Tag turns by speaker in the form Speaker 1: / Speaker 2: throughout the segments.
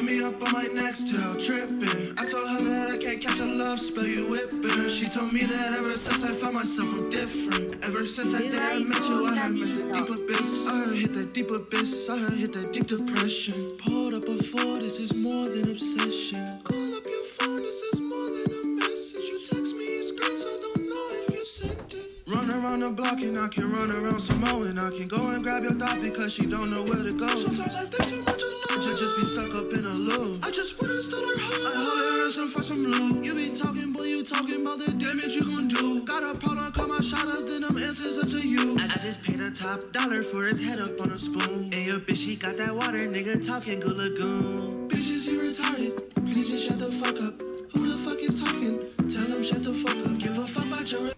Speaker 1: got me up on my next tail, tripping. I told her that I can't catch a love spell, you whipping. She told me that ever since I found myself, I'm different. Ever since that day I met you, I have met the deep abyss. I hit that deep abyss, I hit that deep depression. Pulled up before, this is more than obsession. Call up your phone, this is more than a message. You text me, it's green, so don't know if you sent it. Run around the block and I can run around some more. And I can go and grab your thought because she don't know where to go. Sometimes I think too much of love, just be stuck up in a loop. I just wanna steal her heart, I hold her wrist and for some loot. You be talking, boy, you talking about the damage you gon' do. Got a problem, call my shot us, then them answers up to you. I just paid a top dollar for his head up on a spoon. And your bitch, she got that water, nigga talking good lagoon. Bitches, you retarded, please just shut the fuck up. Who the fuck is talking? Tell him shut the fuck up. Give a fuck about your opinion,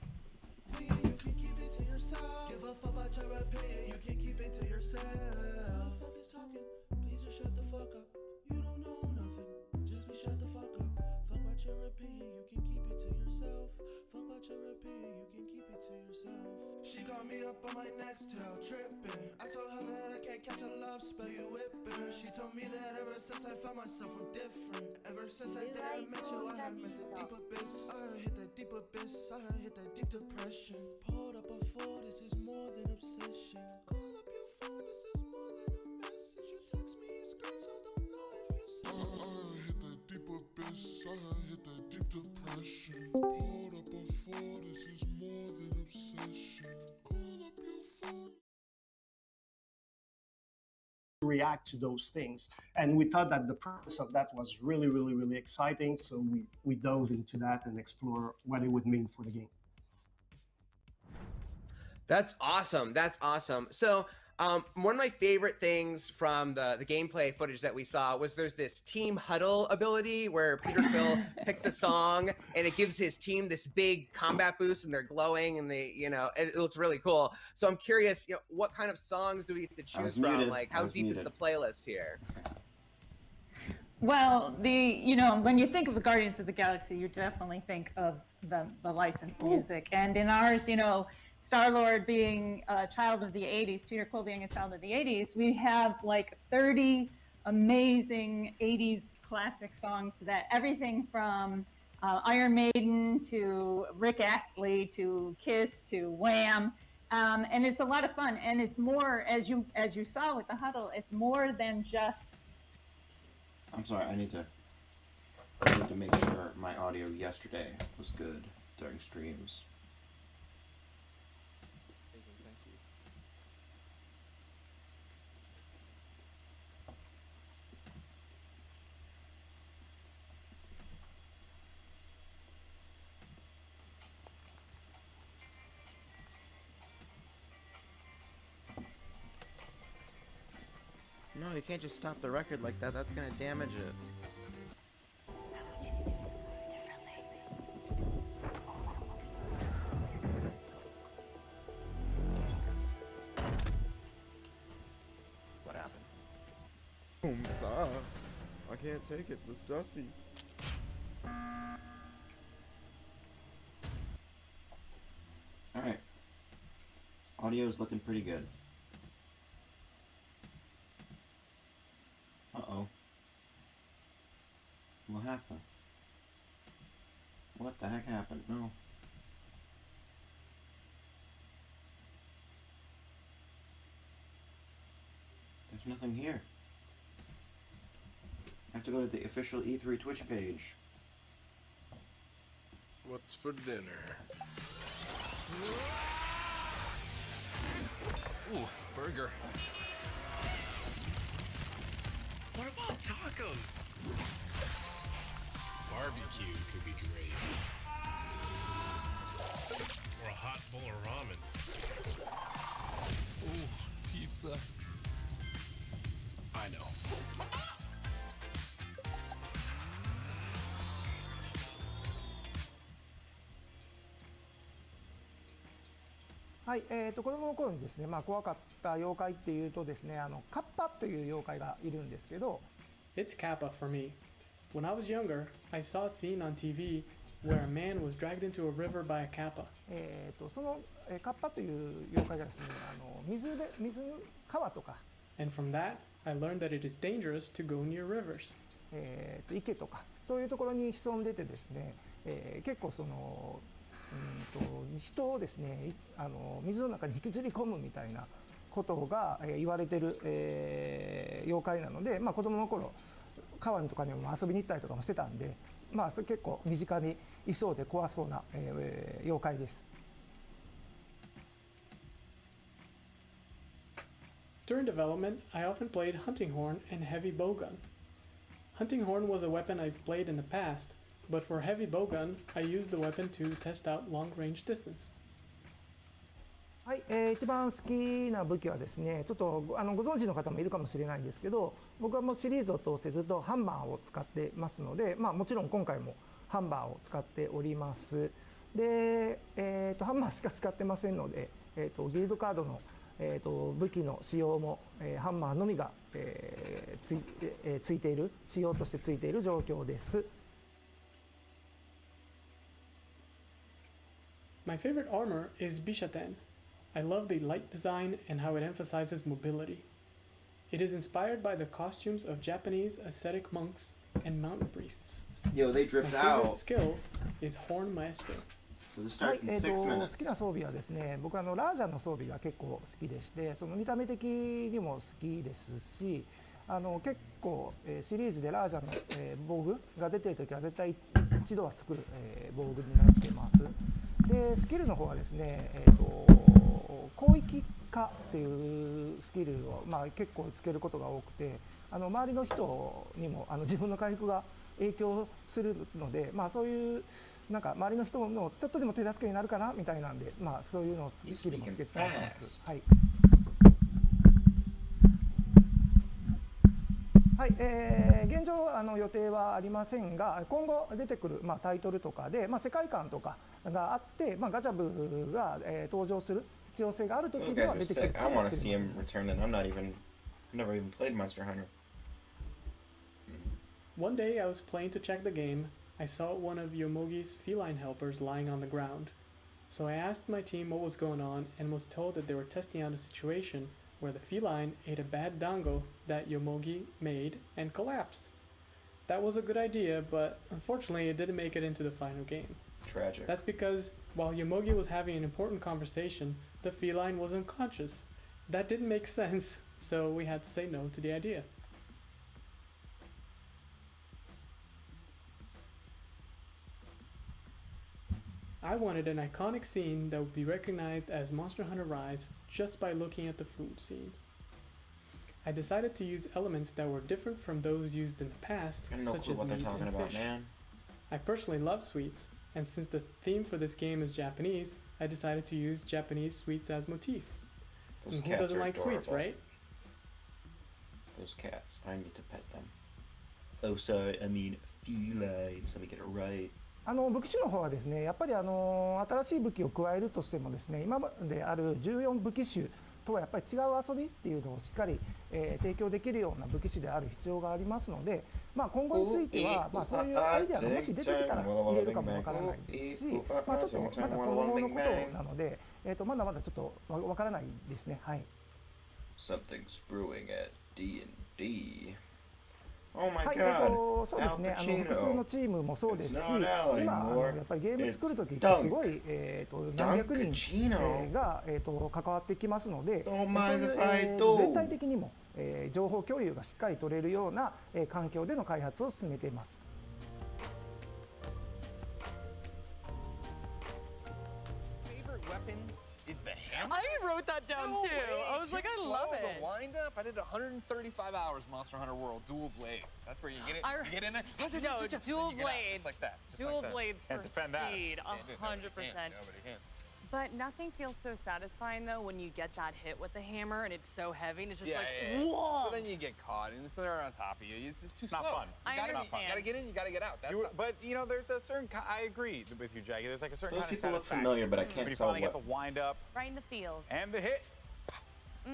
Speaker 1: you can keep it to yourself. Give a fuck about your opinion, you can keep it to yourself. Who the fuck is talking? Please just shut the fuck up. You don't know nothing, just be shut the fuck up. Fuck about your opinion, you can keep it to yourself. Fuck about your opinion, you can keep it to yourself. She got me up on my next tail, tripping. I told her that I can't catch a love spell, you whipping. She told me that ever since I found myself, I'm different. Ever since that day I met you, I have met the deep abyss. I hit that deep abyss, I hit that deep depression. Pulled up before, this is more than obsession. Call up your phone, this is more than a message. You text me, it's green, so don't know if you sent it. I hit that deep abyss, I hit that deep depression. Pulled up before, this is more than obsession. Call up your phone.
Speaker 2: React to those things, and we thought that the process of that was really exciting, so we dove into that and explore what it would mean for the game.
Speaker 3: That's awesome. That's awesome. So one of my favorite things from the gameplay footage that we saw was there's this team huddle ability where Peter Quill picks a song and it gives his team this big combat boost and they're glowing and it looks really cool. So I'm curious, what kind of songs do we have to choose from? Like, how deep is the playlist here?
Speaker 4: Well, when you think of the Guardians of the Galaxy, you definitely think of the licensed music. And in ours, Star-Lord being a child of the 80s, Peter Quill being a child of the 80s, we have like 30 amazing 80s classic songs that everything from Iron Maiden to Rick Astley to Kiss to Wham. And it's a lot of fun. And it's more, as you saw with the huddle, it's more than just...
Speaker 5: I'm sorry, I need to make sure my audio yesterday was good during streams.
Speaker 3: Thank you. No, you can't just stop the record like that. That's gonna damage it. What happened?
Speaker 6: I can't take it. The sussy.
Speaker 5: Alright. Audio's looking pretty good. Uh-oh. What happened? What the heck happened? No. There's nothing here. I have to go to the official E3 Twitch page.
Speaker 6: What's for dinner? Ooh, burger. What about tacos? Barbecue could be great. Or a hot bowl of ramen. Ooh, pizza. I know.
Speaker 7: はい、子供の頃にですね、怖かった妖怪っていうとですね、カッパという妖怪がいるんですけど、
Speaker 8: It's Kappa for me. When I was younger, I saw a scene on TV where a man was dragged into a river by a kappa.
Speaker 7: そのカッパという妖怪がですね、水川とか、
Speaker 8: And from that, I learned that it is dangerous to go near rivers.
Speaker 7: 池とかそういうところに潜んでてですね、結構その人をですね水の中に引きずり込むみたいなことが言われてる、妖怪なので、子供の頃川とかにも遊びに行ったりとかもしてたんで、結構身近にいそうで怖そうな、妖怪です。
Speaker 8: During development, I often played Hunting Horn and Heavy Bowgun. Hunting Horn was a weapon I've played in the past, but for Heavy Bowgun, I used the weapon to test out long-range distance.
Speaker 7: はい、一番好きな武器はですね、ちょっとご存知の方もいるかもしれないんですけど、僕はもうシリーズを通してずっとハンマーを使ってますので、もちろん今回もハンマーを使っております。で、ハンマーしか使ってませんので、ギルドカードの、武器の使用も、ハンマーのみが、ついている、仕様としてついている状況です。
Speaker 8: My favorite armor is Bishaten. I love the light design and how it emphasizes mobility. It is inspired by the costumes of Japanese ascetic monks and mountain priests.
Speaker 5: Yo, they
Speaker 8: My
Speaker 5: drift
Speaker 8: favorite
Speaker 5: out.
Speaker 8: skill is Horn Maestro.
Speaker 5: So this
Speaker 7: はい、
Speaker 5: starts in
Speaker 7: 好
Speaker 5: 6
Speaker 7: き
Speaker 5: minutes.
Speaker 7: な装備はですね、僕ラージャンの装備が結構好きでして、その見た目的にも好きですし、結構、シリーズでラージャンの、防具が出ているときは絶対一度は作る、防具になっています。で、スキルの方はですね、広域化っていうスキルを、結構つけることが多くて、周りの人にも自分の回復が影響するので、そういうなんか周りの人のちょっとでも手助けになるかなみたいなんで、そういうのをスキルもつけてます。はい。はい、現状予定はありませんが、今後出てくる、タイトルとかで、世界観とかがあって、ガチャブが、登場する必要性があるとき
Speaker 5: Those
Speaker 7: に
Speaker 5: guys
Speaker 7: は
Speaker 5: are
Speaker 7: 出てくる
Speaker 5: sick.
Speaker 7: か
Speaker 5: I
Speaker 7: も
Speaker 5: want to
Speaker 7: し
Speaker 5: see
Speaker 7: れま
Speaker 5: him
Speaker 7: せん。
Speaker 5: return, and I've never even played Monster Hunter.
Speaker 8: One day I was playing to check the game. I saw one of Yomogi's feline helpers lying on the ground. So I asked my team what was going on and was told that they were testing out a situation where the feline ate a bad dango that Yomogi made and collapsed. That was a good idea, but unfortunately it didn't make it into the final game.
Speaker 5: Tragic.
Speaker 8: That's because while Yomogi was having an important conversation, the feline was unconscious. That didn't make sense, so we had to say no to the idea. I wanted an iconic scene that would be recognized as Monster Hunter Rise just by looking at the food scenes. I decided to use elements that were different from those used in the past,
Speaker 5: I have no
Speaker 8: such
Speaker 5: clue
Speaker 8: as
Speaker 5: what they're
Speaker 8: meat
Speaker 5: talking
Speaker 8: and
Speaker 5: about,
Speaker 8: fish.
Speaker 5: man.
Speaker 8: I personally love sweets, and since the theme for this game is Japanese, I decided to use Japanese sweets as motif.
Speaker 5: Those
Speaker 8: And who
Speaker 5: cats
Speaker 8: doesn't
Speaker 5: are
Speaker 8: like
Speaker 5: adorable.
Speaker 8: sweets, right?
Speaker 5: Those cats. I need to pet them. Oh, sorry. I mean, felines. Let me get it right.
Speaker 7: 武器種の方はですね、やっぱり新しい武器を加えるとしてもですね、今まである14武器種とはやっぱり違う遊びっていうのをしっかり、提供できるような武器種である必要がありますので、今後については、そういうアイデアがもし出てきたら入れるかもわからないですし、ちょっとまだ今後のことなので、まだまだちょっとわからないですね。はい。
Speaker 5: Something's brewing at D&D. Oh my
Speaker 7: はい、
Speaker 5: god.
Speaker 7: そうですね、
Speaker 5: Al
Speaker 7: 普通
Speaker 5: Pacino.
Speaker 7: のチームもそうですし、
Speaker 5: It's not Al
Speaker 7: 今や
Speaker 5: anymore.
Speaker 7: っぱりゲーム作るときって
Speaker 5: It's
Speaker 7: すごい、何百人、
Speaker 5: Pacino.
Speaker 7: が、関わってきますので、
Speaker 5: Don't
Speaker 7: そう
Speaker 5: mind
Speaker 7: いう
Speaker 5: if I do.
Speaker 7: 全体的にも、情報共有がしっかり取れるような、環境での開発を進めています。
Speaker 9: Favorite weapon is the hammer.
Speaker 10: I wrote that down
Speaker 9: No
Speaker 10: too.
Speaker 9: way,
Speaker 10: I was
Speaker 9: too
Speaker 10: like, I
Speaker 9: slow,
Speaker 10: love it.
Speaker 9: The wind up. I did 135 hours Monster Hunter World Dual Blades. That's where you get it. You get in there.
Speaker 10: No,
Speaker 9: then
Speaker 10: dual
Speaker 9: you get out,
Speaker 10: blades.
Speaker 9: just like that. Just
Speaker 10: Dual
Speaker 9: like that.
Speaker 10: blades for
Speaker 9: Can't defend that.
Speaker 10: speed.
Speaker 9: Can't do it. Nobody can.
Speaker 10: 100%.
Speaker 9: Nobody can.
Speaker 10: But nothing feels so satisfying though when you get that hit with the hammer and it's so heavy and it's just
Speaker 9: Yeah,
Speaker 10: like,
Speaker 9: yeah, yeah.
Speaker 10: whoa.
Speaker 9: But then you get caught and so they're on top of you. It's just too slow.
Speaker 11: not fun.
Speaker 10: I
Speaker 9: You gotta
Speaker 10: understand.
Speaker 9: get in. You gotta get out. That's not,
Speaker 11: But you know, there's a certain. I agree with you, Jackie. There's like a certain
Speaker 5: Those
Speaker 11: kind of
Speaker 5: people look
Speaker 11: satisfaction
Speaker 5: familiar, but I
Speaker 11: when
Speaker 5: can't
Speaker 11: you
Speaker 5: tell
Speaker 11: finally get
Speaker 5: what.
Speaker 11: the wind up
Speaker 10: Right in the feels.
Speaker 11: and the hit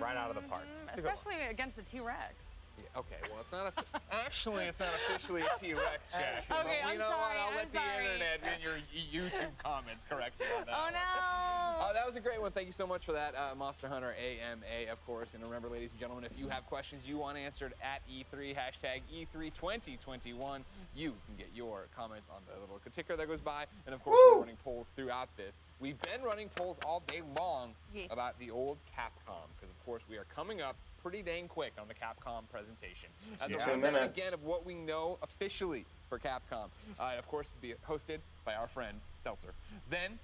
Speaker 11: right out of the park. It's a good one.
Speaker 10: Especially against the T-Rex.
Speaker 9: Okay, well, it's not actually it's not officially a T-Rex, Jackie. But
Speaker 10: Okay, I'm
Speaker 9: you know what?
Speaker 10: sorry,
Speaker 9: I'll
Speaker 10: I'm
Speaker 9: let the
Speaker 10: sorry.
Speaker 9: internet and your YouTube comments correct you on that.
Speaker 10: Oh
Speaker 9: one.
Speaker 10: no!
Speaker 9: That was a great one. Thank you so much for that, Monster Hunter AMA, of course. And remember, ladies and gentlemen, if you have questions you want answered at E3, hashtag E32021, you can get your comments on the little ticker that goes by. And of course, we're running polls throughout this. We've been running polls all day long about the old Capcom, because of course we are coming up pretty dang quick on the Capcom presentation. The
Speaker 5: 2
Speaker 9: rundown
Speaker 5: minutes.
Speaker 9: again of what we know officially for Capcom. Of course, to be hosted by our friend Seltzer. Then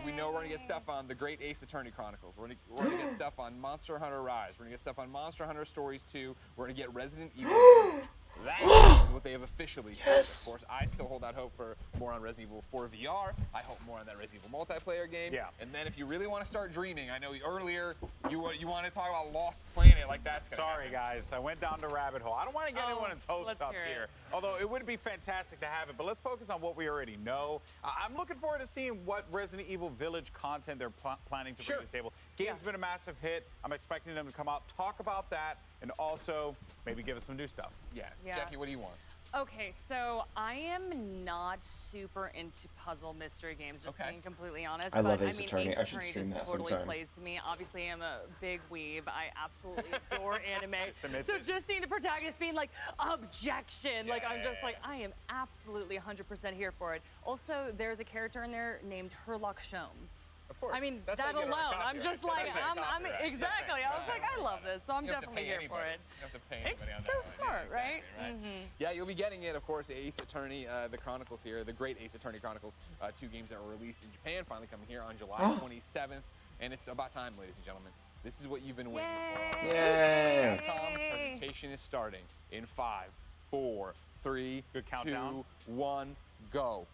Speaker 9: we know we're gonna get stuff on the Great Ace Attorney Chronicles. We're gonna get stuff on Monster Hunter Rise. We're gonna get stuff on Monster Hunter Stories 2. We're gonna get Resident Evil. That is what they have officially said. Of course, I still hold out hope for more on Resident Evil 4 VR. I hope more on that Resident Evil multiplayer game.
Speaker 11: Yeah.
Speaker 9: And then if you really want to start dreaming, I know earlier you want to talk about Lost Planet, like that's gonna
Speaker 11: Sorry,
Speaker 9: happen.
Speaker 11: guys. I went down the rabbit hole. I don't want to get anyone's hopes
Speaker 10: let's
Speaker 11: up
Speaker 10: hear it.
Speaker 11: here. Although it would be fantastic to have it. But let's focus on what we already know. I'm looking forward to seeing what Resident Evil Village content they're planning to bring to the table. Game's been a massive hit. I'm expecting them to come out, talk about that, and also maybe give us some new stuff.
Speaker 9: Yeah.
Speaker 10: Yeah.
Speaker 9: Jackie, what do you want?
Speaker 10: Okay, so I am not super into puzzle mystery games, just being completely honest.
Speaker 5: I love
Speaker 10: but,
Speaker 5: Ace Attorney.
Speaker 10: Ace
Speaker 5: I should
Speaker 10: Attorney
Speaker 5: stream
Speaker 10: just
Speaker 5: that
Speaker 10: totally
Speaker 5: sometime.
Speaker 10: plays to me. Obviously, I'm a big weeb. I absolutely adore anime.
Speaker 11: Submissive.
Speaker 10: So just seeing the protagonist being like, objection, like I'm just like, I am absolutely 100% here for it. Also, there's a character in there named Herlock Sholmes.
Speaker 9: Of course.
Speaker 10: I mean,
Speaker 9: That's how
Speaker 10: that
Speaker 9: you get
Speaker 10: alone,
Speaker 9: around
Speaker 10: I'm just
Speaker 9: copyright.
Speaker 10: like,
Speaker 9: That's not
Speaker 10: I'm
Speaker 9: copyright.
Speaker 10: exactly. I was like, I love this, so I'm
Speaker 9: You don't have to
Speaker 10: definitely
Speaker 9: pay
Speaker 10: here
Speaker 9: anybody.
Speaker 10: for it.
Speaker 9: You don't have to pay anybody on
Speaker 10: It's
Speaker 9: that
Speaker 10: so
Speaker 9: one.
Speaker 10: smart,
Speaker 9: Yeah,
Speaker 10: right?
Speaker 9: exactly, Yeah, you'll be getting it, of course, Ace Attorney, the Chronicles here, the Great Ace Attorney Chronicles, 2 games that were released in Japan, finally coming here on July 27th, and it's about time, ladies and gentlemen. This is what you've been waiting for.
Speaker 5: Yay!
Speaker 9: Capcom presentation is starting in 5, 4, 3,
Speaker 11: Good countdown.
Speaker 9: 2, 1, go.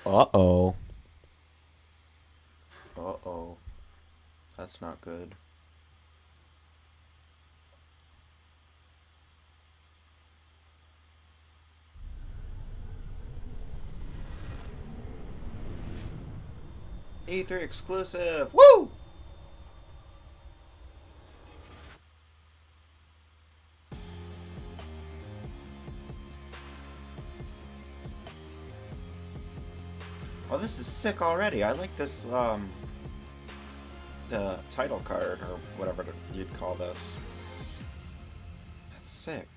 Speaker 5: Uh-oh. Uh-oh. That's not good. E3 exclusive. Woo! Oh, this is sick already. I like this, the title card, or whatever you'd call this. That's sick.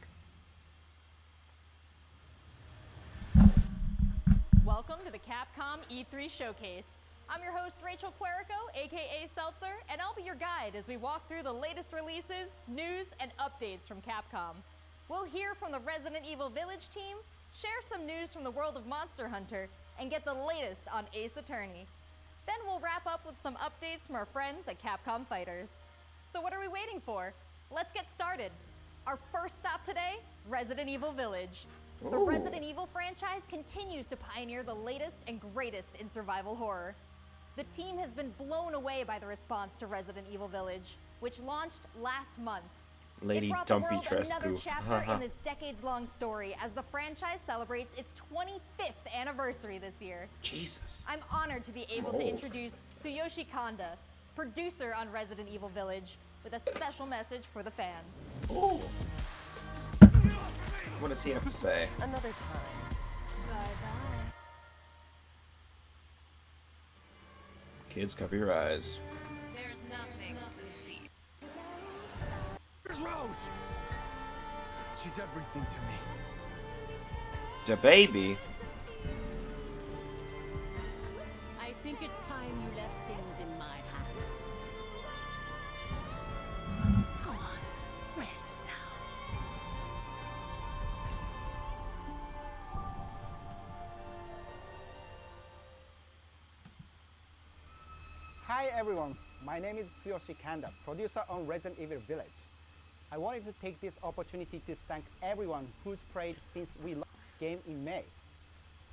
Speaker 12: Welcome to the Capcom E3 Showcase. I'm your host, Rachel Querico, aka Seltzer, and I'll be your guide as we walk through the latest releases, news, and updates from Capcom. We'll hear from the Resident Evil Village team, share some news from the world of Monster Hunter, and get the latest on Ace Attorney. Then we'll wrap up with some updates from our friends at Capcom Fighters. So what are we waiting for? Let's get started. Our first stop today, Resident Evil Village. The
Speaker 5: Ooh.
Speaker 12: Resident Evil franchise continues to pioneer the latest and greatest in survival horror. The team has been blown away by the response to Resident Evil Village, which launched last month.
Speaker 5: Lady
Speaker 12: It brought
Speaker 5: Dumpy
Speaker 12: the world another
Speaker 5: Trescu.
Speaker 12: chapter in this decades-long story as the franchise celebrates its 25th anniversary this year.
Speaker 5: Jesus.
Speaker 12: I'm honored to be able to
Speaker 5: old.
Speaker 12: introduce Tsuyoshi Kanda, producer on Resident Evil Village, with a special message for the fans.
Speaker 5: Ooh. What does he have to say?
Speaker 12: Another time. Bye-bye.
Speaker 5: Kids, cover your eyes.
Speaker 12: There's nothing to fear.
Speaker 13: Where's Rose? She's everything to me.
Speaker 5: The baby.
Speaker 14: I think it's time you left things in my hands. Go on, rest now.
Speaker 7: Hi everyone, my name is Tsuyoshi Kanda, producer on Resident Evil Village. I wanted to take this opportunity to thank everyone who's played since we launched the game in May.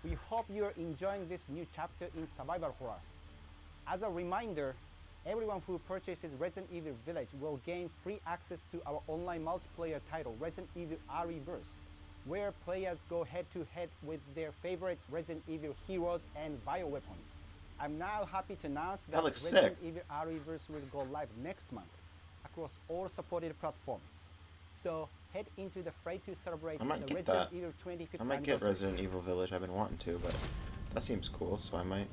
Speaker 7: We hope you're enjoying this new chapter in survival horror. As a reminder, everyone who purchases Resident Evil Village will gain free access to our online multiplayer title, Resident Evil Re:Verse, where players go head-to-head with their favorite Resident Evil heroes and bioweapons. I'm now happy to announce that
Speaker 5: looks
Speaker 7: Resident
Speaker 5: sick.
Speaker 7: Evil Re:Verse will go live next month across all supported platforms.
Speaker 15: So head into the fray to celebrate
Speaker 5: I might
Speaker 15: the
Speaker 5: get
Speaker 15: Resident
Speaker 5: that.
Speaker 15: Evil 25th
Speaker 5: I might get
Speaker 15: anniversary.
Speaker 5: Resident Evil Village. I've been wanting to, but that seems cool, so I might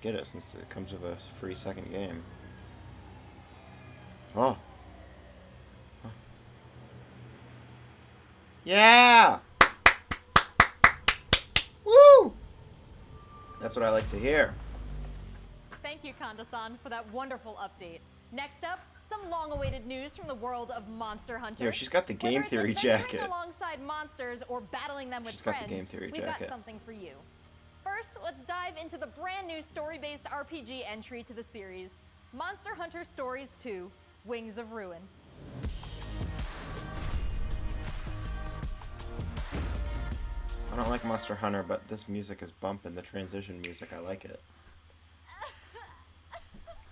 Speaker 5: get it since it comes with a free second game. Oh. Huh. Yeah! Woo! That's what I like to hear.
Speaker 12: Thank you, Kanda-san, for that wonderful update. Next up, some long-awaited news from the world of Monster Hunter.
Speaker 5: Yo, she's got the Game
Speaker 12: Whether it's
Speaker 5: Theory
Speaker 12: adventuring
Speaker 5: jacket.
Speaker 12: alongside monsters or battling them with
Speaker 5: She's got the
Speaker 12: friends,
Speaker 5: Game Theory
Speaker 12: we've
Speaker 5: jacket.
Speaker 12: got something for you. First, let's dive into the brand new story-based RPG entry to the series, Monster Hunter Stories 2: Wings of Ruin.
Speaker 5: I don't like Monster Hunter, but this music is bumping. The transition music, I like it.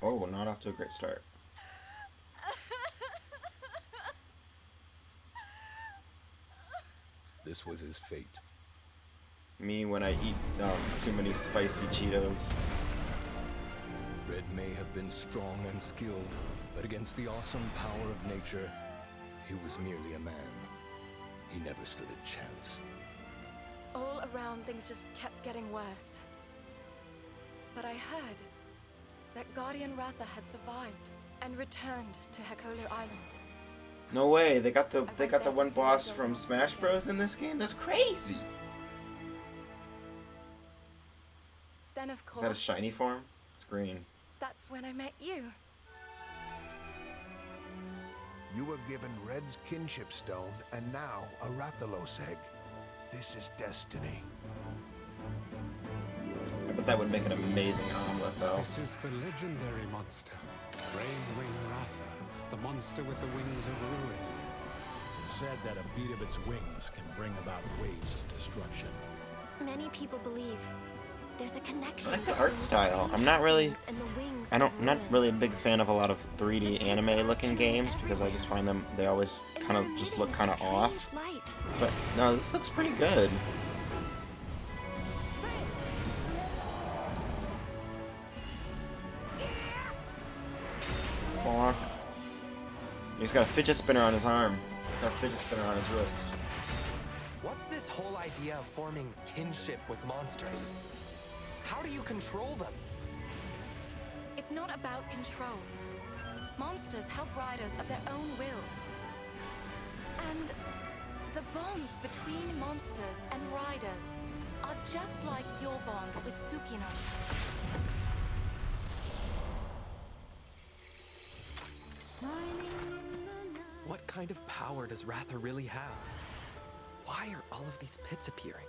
Speaker 5: Oh, not off to a great start.
Speaker 13: This was his fate.
Speaker 5: Me when I eat too many spicy Cheetos.
Speaker 13: Red may have been strong and skilled, but against the awesome power of nature, he was merely a man. He never stood a chance.
Speaker 16: All around, things just kept getting worse. But I heard that Guardian Ratha had survived and returned to Hekolu Island.
Speaker 5: No way, they got the one boss from Smash Bros in this game? That's crazy!
Speaker 16: Then of
Speaker 5: Is
Speaker 16: course,
Speaker 5: that a shiny form? It's green.
Speaker 16: that's when I met you.
Speaker 17: You were given Red's kinship stone and now a Rathalos egg. This is destiny.
Speaker 5: I bet that would make an amazing omelet, though.
Speaker 18: This is the legendary monster, Raisewing Ratha, the monster with the wings of ruin.
Speaker 17: It's said that a beat of its wings can bring about waves of destruction.
Speaker 19: Many people believe there's a connection.
Speaker 5: I like the art style. I'm not really... I'm not really a big fan of a lot of 3D anime looking games because I just find them, they always kind of just look kind of off. But no, this looks pretty good. Bonk. He's got a fidget spinner on his arm. He's got a fidget spinner on his wrist.
Speaker 20: What's this whole idea of forming kinship with monsters? How do you control them?
Speaker 16: It's not about control. Monsters help riders of their own will. And the bonds between monsters and riders are just like your bond with Tsukino.
Speaker 20: What kind of power does Ratha really have? Why are all of these pits appearing?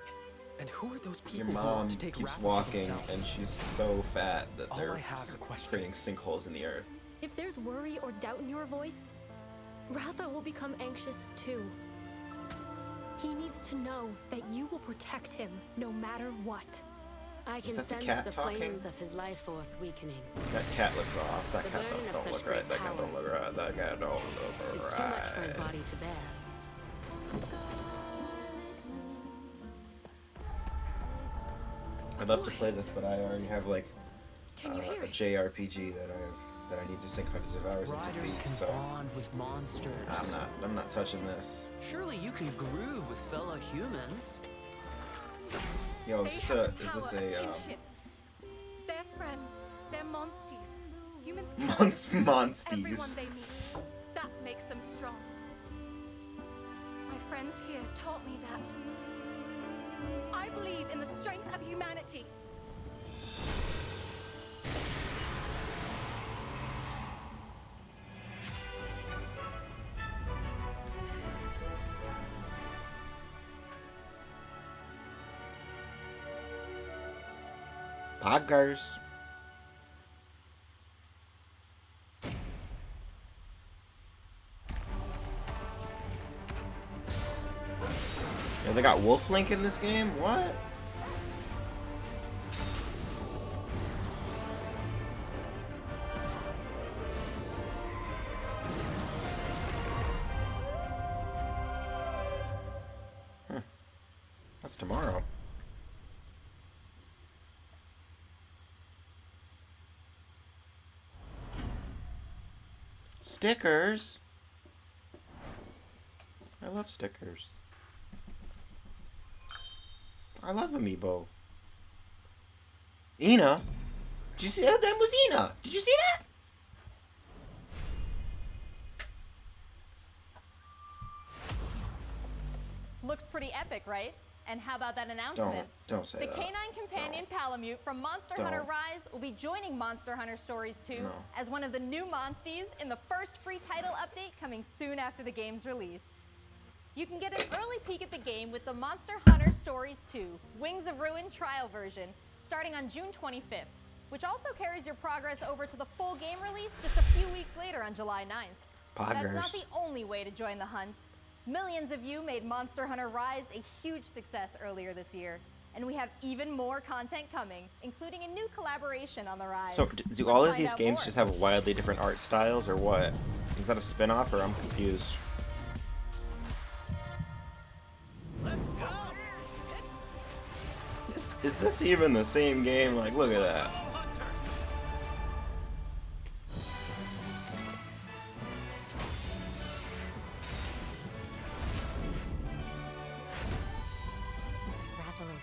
Speaker 20: And who are those
Speaker 5: Your
Speaker 20: people who
Speaker 5: mom
Speaker 20: want to take
Speaker 5: keeps
Speaker 20: Ratha
Speaker 5: walking
Speaker 20: themselves?
Speaker 5: and she's so fat that
Speaker 20: All
Speaker 5: they're
Speaker 20: I have are questions.
Speaker 5: creating sinkholes in the earth.
Speaker 19: If there's worry or doubt in your voice, Ratha will become anxious too. He needs to know that you will protect him no matter what.
Speaker 14: I
Speaker 5: Is
Speaker 14: can
Speaker 5: that the
Speaker 14: sense
Speaker 5: cat
Speaker 14: the
Speaker 5: talking?
Speaker 14: flames of his life force weakening.
Speaker 5: That cat looks off. That
Speaker 14: The
Speaker 5: cat
Speaker 14: burden of
Speaker 5: don't
Speaker 14: such
Speaker 5: look
Speaker 14: great
Speaker 5: right. That cat
Speaker 14: power
Speaker 5: don't look right. That cat don't
Speaker 14: It's
Speaker 5: look
Speaker 14: too much for his
Speaker 5: right.
Speaker 14: body to bear.
Speaker 5: I'd love to play this, but I already have like
Speaker 16: Can you hear
Speaker 5: a
Speaker 16: it?
Speaker 5: JRPG that I need to sink hundreds of hours into
Speaker 21: Riders
Speaker 5: beat.
Speaker 21: can
Speaker 5: So
Speaker 21: bond with monsters.
Speaker 5: I'm not touching this.
Speaker 21: Surely you can groove with fellow humans.
Speaker 5: Yo, is this a
Speaker 16: Kinship. They're friends. They're monsties. Humans can
Speaker 5: Monsties.
Speaker 16: everyone they meet. That makes them strong. My friends here taught me that. I believe in the strength of humanity.
Speaker 5: Poggers. Yo, they got Wolf Link in this game? What? Huh. That's tomorrow. Stickers. I love stickers. I love Amiibo. Ina? Did you see that? That was Ina. Did you see that?
Speaker 12: Looks pretty epic, right? And how about that announcement?
Speaker 5: Don't say
Speaker 12: the
Speaker 5: that.
Speaker 12: canine companion Palamute from Monster Hunter Rise will be joining Monster Hunter Stories 2 as one of the new Monsties in the first free title update coming soon after the game's release. You can get an early peek at the game with the Monster Hunter Stories 2 Wings of Ruin trial version starting on June 25th, which also carries your progress over to the full game release just a few weeks later on July 9th. That's not the only way to join the hunt. Millions of you made Monster Hunter Rise a huge success earlier this year, and we have even more content coming, including a new collaboration on the Rise.
Speaker 5: So, do all of these games just have wildly different art styles, or what? Is that a spin-off, or I'm confused?
Speaker 1: Let's go.
Speaker 5: Is this even the same game? Like, look at that.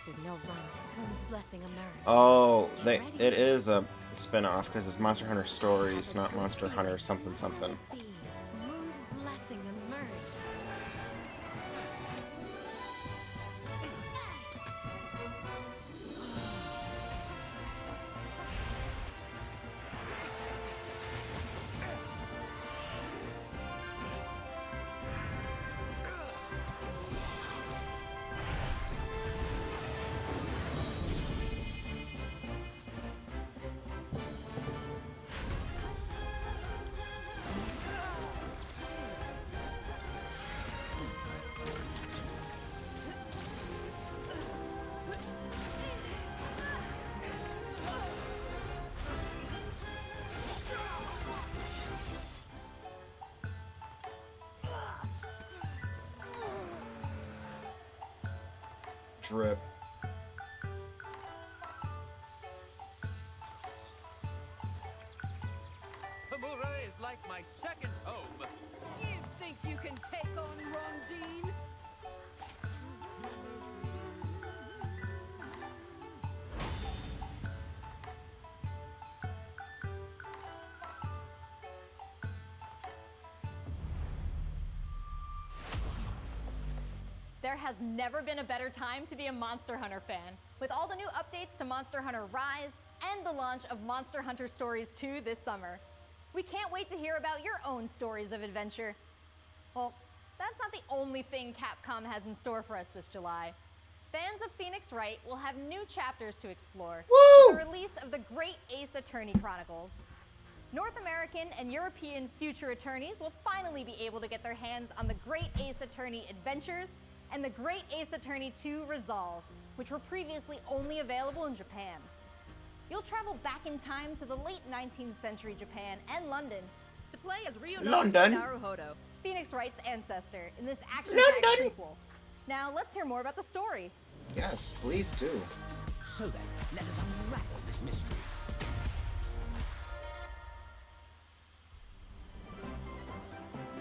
Speaker 16: Is no run to Moon's blessing emerge.
Speaker 5: Oh, it is a spin-off because it's Monster Hunter Stories, not Monster Hunter something something.
Speaker 16: Moon's blessing emerge.
Speaker 5: Drip.
Speaker 1: Tamura is like my second home.
Speaker 14: You think you can take on Rondine?
Speaker 12: There has never been a better time to be a Monster Hunter fan. With all the new updates to Monster Hunter Rise and the launch of Monster Hunter Stories 2 this summer. We can't wait to hear about your own stories of adventure. Well, that's not the only thing Capcom has in store for us this July. Fans of Phoenix Wright will have new chapters to explore with the release of the Great Ace Attorney Chronicles. North American and European future attorneys will finally be able to get their hands on the Great Ace Attorney Adventures and the Great Ace Attorney 2 Resolve, which were previously only available in Japan. You'll travel back in time to the late 19th century Japan and London to play as Ryunosuke Naruhodo, Phoenix Wright's ancestor, in this action-packed sequel. Now let's hear more about the story.
Speaker 5: Yes, please do.
Speaker 1: So then, let us unravel this mystery.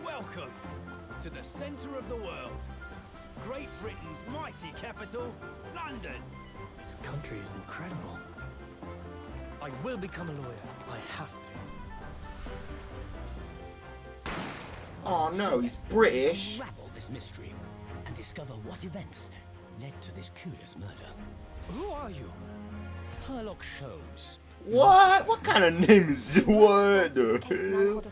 Speaker 1: Welcome to the center of the world. Great Britain's mighty capital, London.
Speaker 21: This country is incredible. I will become a lawyer. I have to.
Speaker 5: Oh no, he's British.
Speaker 1: Unravel this mystery and discover what events led to this curious murder. Who are you? Herlock Sholmes.
Speaker 5: What? What kind of name is what the hell?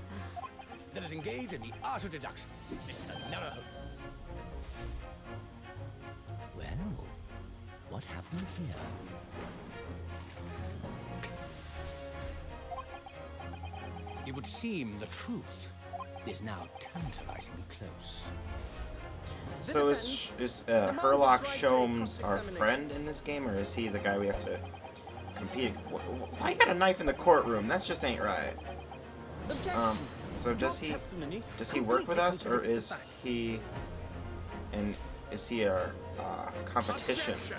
Speaker 1: Let us engage in the art of deduction, Mr. Naruhodo. Well, what have we here? It would seem the truth is now tantalizingly close.
Speaker 5: So is Herlock Sholmes our friend in this game, or is he the guy we have to compete? Why you got a knife in the courtroom? That's just ain't right. So does he work with us, or is he our competition?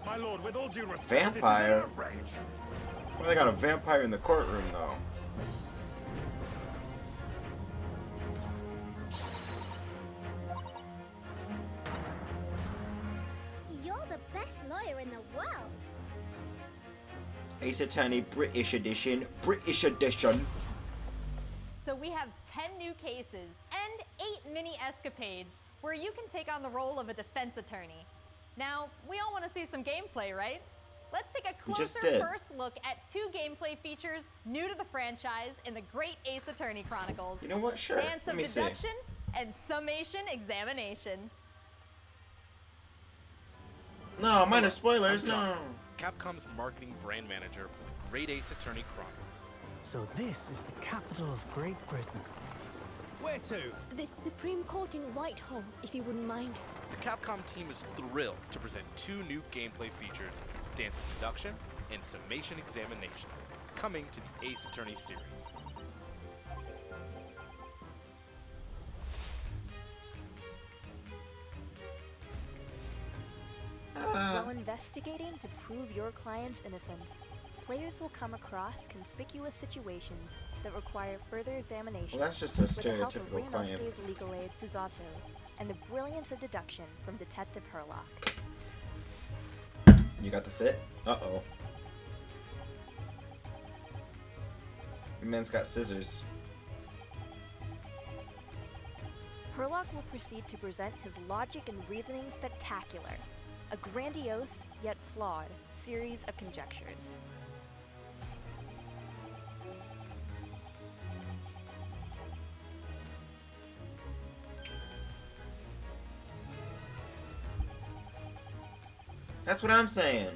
Speaker 1: My lord, with all due respect,
Speaker 5: Vampire? Well, they got a vampire in the courtroom though.
Speaker 2: lawyer in the world.
Speaker 5: Ace Attorney British Edition. British Edition.
Speaker 12: So we have 10 new cases and 8 mini escapades where you can take on the role of a defense attorney. Now, we all want to see some gameplay, right? Let's take a closer first look at 2 gameplay features new to the franchise in the Great Ace Attorney Chronicles.
Speaker 5: You know what? Sure.
Speaker 12: Dance of Deduction and Summation Examination.
Speaker 5: No, minor spoilers, no.
Speaker 22: Capcom's marketing brand manager for the Great Ace Attorney Chronicles.
Speaker 21: So this is the capital of Great Britain.
Speaker 22: Where to?
Speaker 19: The Supreme Court in Whitehall, if you wouldn't mind.
Speaker 22: The Capcom team is thrilled to present 2 new gameplay features, Dance of Deduction and Summation Examination, coming to the Ace Attorney series.
Speaker 23: While investigating to prove your client's innocence, players will come across conspicuous situations that require further examination.
Speaker 5: Well, that's just a
Speaker 23: with the help of
Speaker 5: stereotypical client.
Speaker 23: Ryunosuke's legal aid Susato and the brilliance of deduction from Detective Herlock.
Speaker 5: You got the fit? Uh-oh. Your man's got scissors.
Speaker 23: Herlock will proceed to present his logic and reasoning spectacular, a grandiose yet flawed series of conjectures.
Speaker 5: That's what I'm saying.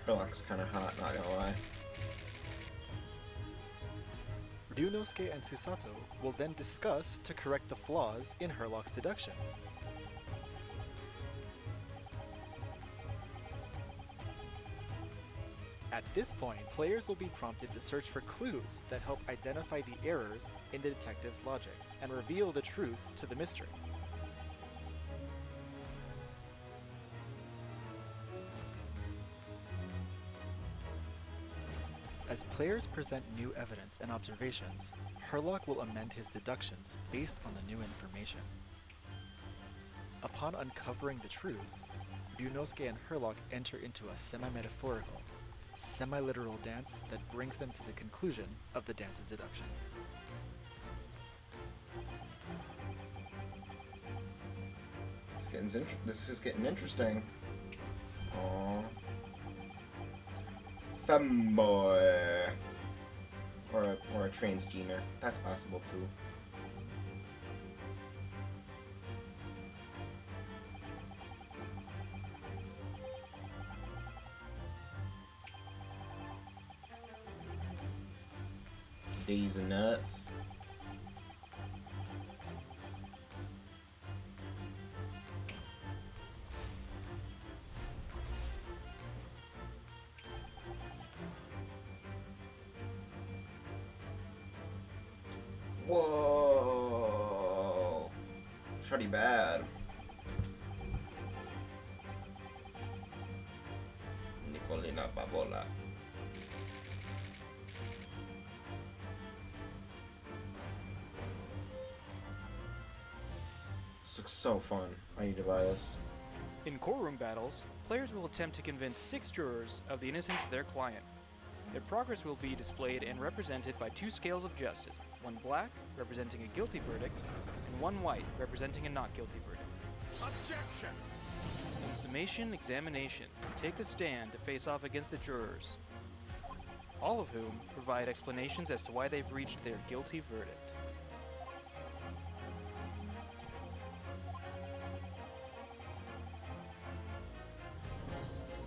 Speaker 5: Herlock's kind of hot, not gonna lie.
Speaker 24: Ryunosuke and Susato will then discuss to correct the flaws in Herlock's deductions. At this point, players will be prompted to search for clues that help identify the errors in the detective's logic and reveal the truth to the mystery. As players present new evidence and observations, Herlock will amend his deductions based on the new information. Upon uncovering the truth, Ryunosuke and Herlock enter into a semi-metaphorical, semi-literal dance that brings them to the conclusion of the Dance of Deduction.
Speaker 5: This is getting interesting. Aww. Femboy. Or a transgender. That's possible too. These nuts. Whoa! Shorty bad. Nicolina Babola. This looks so fun. I need to buy this.
Speaker 25: In courtroom battles, players will attempt to convince 6 jurors of the innocence of their client. Their progress will be displayed and represented by 2 scales of justice, one black, representing a guilty verdict, and one white, representing a not guilty verdict.
Speaker 11: Objection!
Speaker 25: In summation examination, take the stand to face off against the jurors, all of whom provide explanations as to why they've reached their guilty verdict.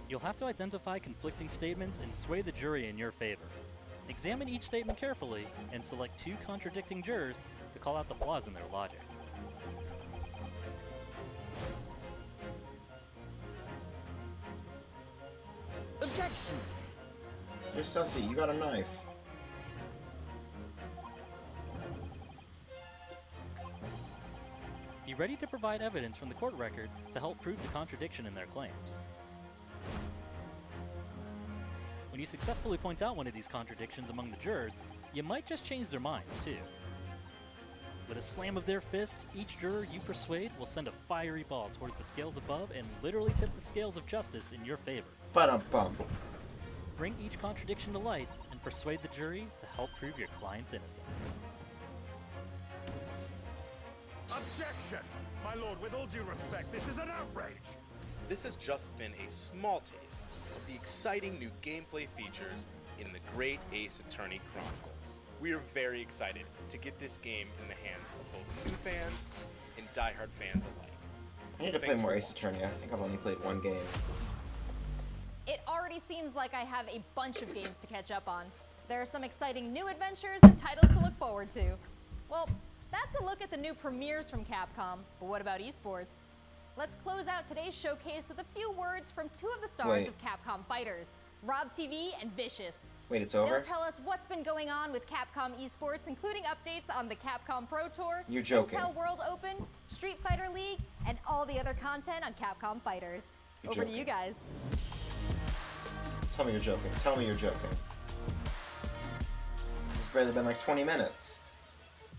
Speaker 26: You'll have to identify conflicting statements and sway the jury in your favor.
Speaker 2: Examine each statement carefully and select 2 contradicting jurors to call out the flaws in their logic.
Speaker 1: Objection!
Speaker 5: You're sussy, you got a knife.
Speaker 2: Be ready to provide evidence from the court record to help prove the contradiction in their claims. When you successfully point out one of these contradictions among the jurors, you might just change their minds, too. With a slam of their fist, each juror you persuade will send a fiery ball towards the scales above and literally tip the scales of justice in your favor.
Speaker 5: Ba-dum-bum.
Speaker 2: Bring each contradiction to light and persuade the jury to help prove your client's innocence.
Speaker 3: Objection! My lord, with all due respect, this is an outrage!
Speaker 22: This has just been a small taste of the exciting new gameplay features in the Great Ace Attorney Chronicles. We are very excited to get this game in the hands of both new fans and diehard fans alike.
Speaker 5: I need to play more Ace Attorney. I think I've only played 1 game.
Speaker 12: It already seems like I have a bunch of games to catch up on. There are some exciting new adventures and titles to look forward to. Well, that's a look at the new premieres from Capcom, but what about esports? Let's close out today's showcase with a few words from 2 of the stars of Capcom Fighters, Rob TV and Vicious.
Speaker 5: Wait, it's over?
Speaker 12: They'll tell us what's been going on with Capcom esports, including updates on the Capcom Pro Tour,
Speaker 5: You're joking.
Speaker 12: Intel World Open, Street Fighter League, and all the other content on Capcom Fighters.
Speaker 5: You're
Speaker 12: Over
Speaker 5: joking.
Speaker 12: to you guys.
Speaker 5: Tell me you're joking. Tell me you're joking. It's barely been like 20 minutes.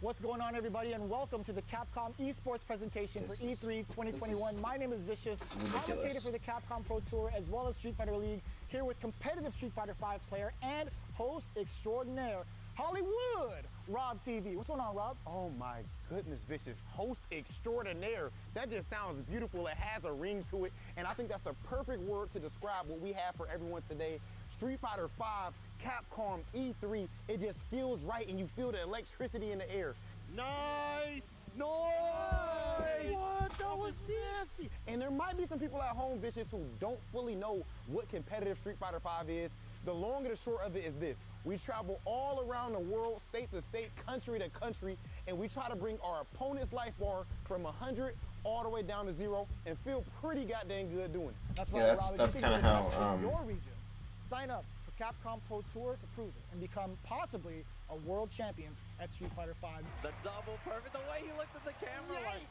Speaker 7: What's going on, everybody, and welcome to the Capcom Esports presentation for E3 2021. My name is Vicious, commentator for the Capcom Pro Tour as well as Street Fighter League, here with competitive Street Fighter V player and host extraordinaire, Hollywood, Rob TV. What's going on, Rob?
Speaker 4: Oh my goodness, Vicious. Host extraordinaire. That just sounds beautiful. It has a ring to it, and I think that's the perfect word to describe what we have for everyone today. Street Fighter V, Capcom E3, it just feels right and you feel the electricity in the air. Nice! Nice! What? That was nasty! And there might be some people at home, Vicious, who don't fully know what competitive Street Fighter V is. The long and the short of it is this. We travel all around the world, state to state, country to country, and we try to bring our opponent's life bar from 100 all the way down to 0 and feel pretty goddamn good doing it.
Speaker 7: That's
Speaker 5: right, that's kind of how
Speaker 7: your region. Sign up for Capcom Pro Tour to prove it and become possibly a world champion at Street Fighter V.
Speaker 6: The double perfect, the way he looked at the camera like,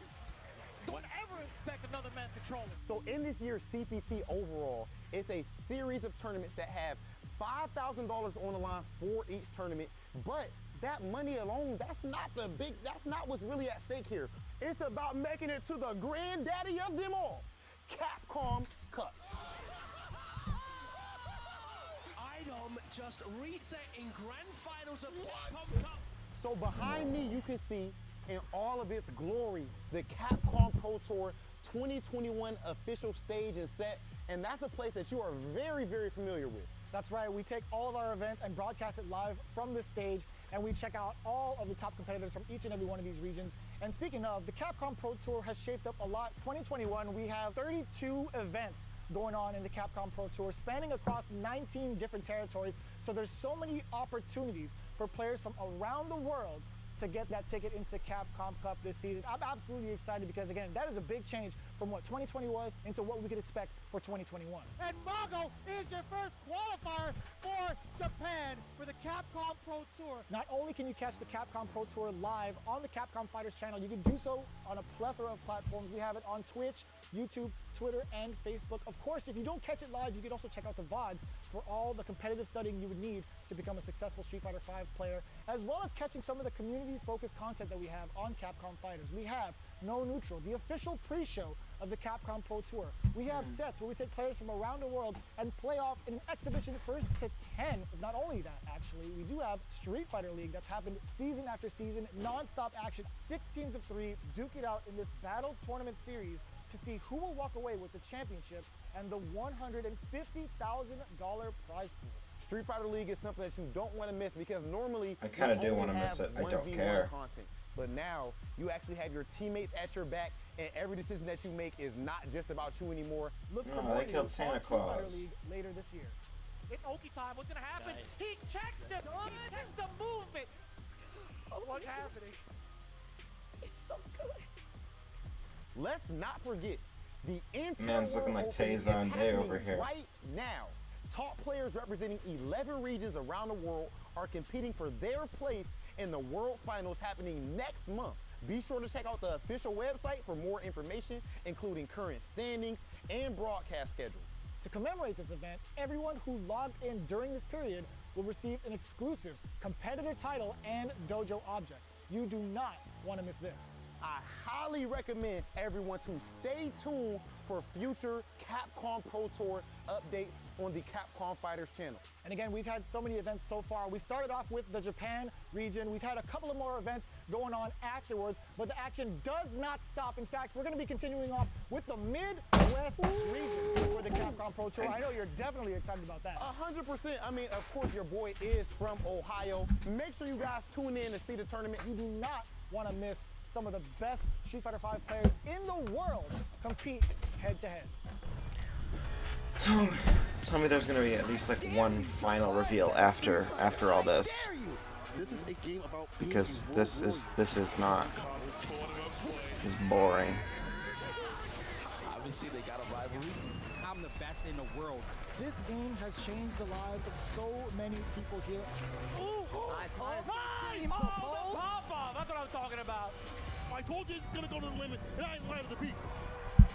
Speaker 6: don't ever expect another man's controlling.
Speaker 4: So in this year's CPT overall, it's a series of tournaments that have $5,000 on the line for each tournament, but that money alone, that's not what's really at stake here. It's about making it to the granddaddy of them all, Capcom Cup.
Speaker 6: Item just reset in grand finals of Capcom Cup.
Speaker 4: So behind me, you can see in all of its glory, the Capcom Pro Tour 2021 official stage and set, and that's a place that you are very, very familiar with.
Speaker 7: That's right, we take all of our events and broadcast it live from this stage, and we check out all of the top competitors from each and every one of these regions. And speaking of, the Capcom Pro Tour has shaped up a lot. 2021, we have 32 events going on in the Capcom Pro Tour, spanning across 19 different territories. So there's so many opportunities for players from around the world to get that ticket into Capcom Cup this season. I'm absolutely excited because, again, that is a big change from what 2020 was into what we could expect for 2021.
Speaker 6: And Mago is your first qualifier for Japan for the Capcom Pro Tour.
Speaker 7: Not only can you catch the Capcom Pro Tour live on the Capcom Fighters channel, you can do so on a plethora of platforms. We have it on Twitch, YouTube, Twitter, and Facebook. Of course, if you don't catch it live, you can also check out the VODs for all the competitive studying you would need to become a successful Street Fighter V player, as well as catching some of the community-focused content that we have on Capcom Fighters. We have No Neutral, the official pre-show of the Capcom Pro Tour. We have sets where we take players from around the world and play off in an exhibition first to 10. Not only that, actually, we do have Street Fighter League that's happened season after season, non-stop action, 6 teams of 3, duke it out in this battle tournament series to see who will walk away with the championship and the $150,000 prize pool.
Speaker 4: Street Fighter League is something that you don't want to miss because normally
Speaker 5: I kind of do want to miss it. I don't care.
Speaker 4: Content. But now you actually have your teammates at your back, and every decision that you make is not just about you anymore.
Speaker 7: Look for
Speaker 5: they killed Santa Claus.
Speaker 7: League later this year.
Speaker 6: It's Oki time. What's gonna happen?
Speaker 1: Nice.
Speaker 6: He checks him. He checks the movement. What's happening?
Speaker 23: It's so good.
Speaker 4: Let's not forget the Intel
Speaker 5: Man's looking
Speaker 4: World
Speaker 5: like
Speaker 4: Open is
Speaker 5: Tay-Zon Day
Speaker 4: happening
Speaker 5: over here.
Speaker 4: right now. Top players representing 11 regions around the world are competing for their place in the World Finals happening next month. Be sure to check out the official website for more information, including current standings and broadcast schedule.
Speaker 6: To commemorate this event, everyone who logged in during this period will receive an exclusive competitor title and dojo object. You do not want to miss this.
Speaker 4: I highly recommend everyone to stay tuned for future Capcom Pro Tour updates on the Capcom Fighters channel.
Speaker 6: And again, we've had so many events so far. We started off with the Japan region. We've had a couple of more events going on afterwards, but the action does not stop. In fact, we're going to be continuing off with the Midwest region for the Capcom Pro Tour. I know you're definitely excited about that.
Speaker 4: 100%. I mean, of course, your boy is from Ohio. Make sure you guys tune in to see the tournament.
Speaker 6: You do not want to miss some of the best Street Fighter V players in the world compete head-to-head.
Speaker 5: Tell me there's gonna be at least like one final reveal after all this, because this is boring.
Speaker 6: Obviously, they got a rivalry. I'm the best in the world. This game has changed the lives of so many people here. Ooh, nice! The pop-off! That's what I'm talking about. I told you it's gonna go to the limit, and I ain't lying to the people.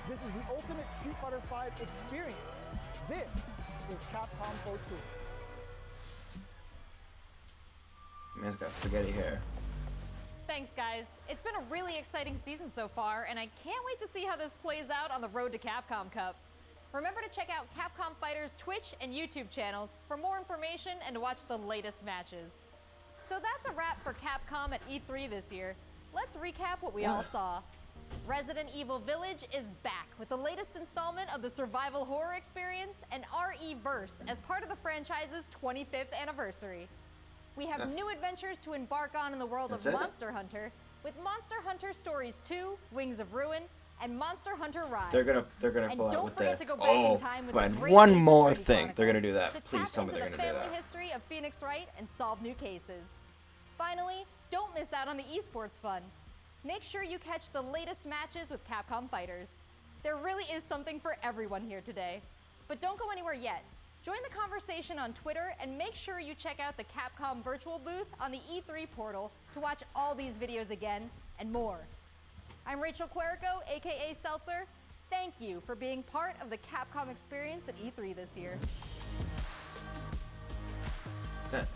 Speaker 6: This is the ultimate Street Fighter V experience. This is Capcom Pro Tour.
Speaker 5: Man's got spaghetti hair.
Speaker 12: Thanks, guys. It's been a really exciting season so far, and I can't wait to see how this plays out on the road to Capcom Cup. Remember to check out Capcom Fighters' Twitch and YouTube channels for more information and to watch the latest matches. So that's a wrap for Capcom at E3 this year. Let's recap what we all saw. Resident Evil Village is back with the latest installment of the survival horror experience and RE-Verse as part of the franchise's 25th anniversary. We have new adventures to embark on in the world of Monster Hunter, with Monster Hunter Stories 2, Wings of Ruin, and Monster Hunter Rise.
Speaker 5: They're gonna pull out
Speaker 12: don't
Speaker 5: with
Speaker 12: forget
Speaker 5: the
Speaker 12: to go back in time with the
Speaker 5: and
Speaker 12: great
Speaker 5: one
Speaker 12: Ace
Speaker 5: more
Speaker 12: Attorney
Speaker 5: thing.
Speaker 12: Chronicles
Speaker 5: They're gonna do
Speaker 12: to
Speaker 5: that. Please
Speaker 12: tap
Speaker 5: tell me
Speaker 12: into
Speaker 5: they're
Speaker 12: the
Speaker 5: gonna do
Speaker 12: family
Speaker 5: that.
Speaker 12: history of Phoenix Wright and solve new cases. Finally, don't miss out on the esports fun. Make sure you catch the latest matches with Capcom Fighters. There really is something for everyone here today. But don't go anywhere yet. Join the conversation on Twitter and make sure you check out the Capcom virtual booth on the E3 portal to watch all these videos again and more. I'm Rachel Querico, aka Seltzer. Thank you for being part of the Capcom experience at E3 this year.
Speaker 5: I'm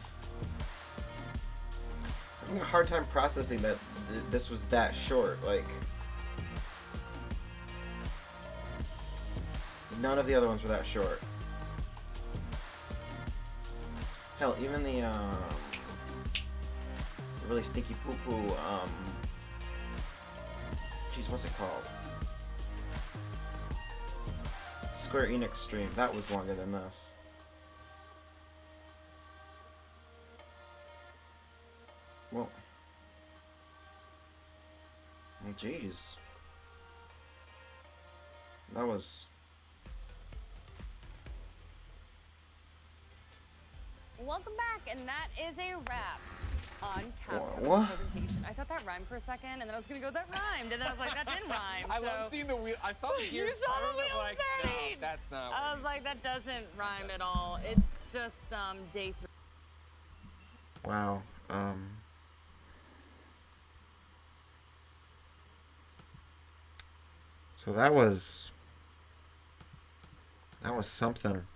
Speaker 5: having a hard time processing that this was that short. Like, none of the other ones were that short. Hell, even the really stinky poo-poo, geez, what's it called? Square Enix stream, that was longer than this. Well, geez. That was...
Speaker 8: Welcome back, and that is a wrap on Capcom's
Speaker 5: What?
Speaker 8: presentation. I thought that rhymed for a second, and then I was gonna go, that rhymed, and then I was like, that didn't rhyme.
Speaker 24: I love seeing the wheel. I saw the
Speaker 8: You
Speaker 24: gears
Speaker 8: saw the
Speaker 24: turn,
Speaker 8: wheels
Speaker 24: like,
Speaker 8: turning!
Speaker 24: no, that's not.
Speaker 8: I was like, that doesn't rhyme at all. It's just day 3.
Speaker 5: Wow. So that was something.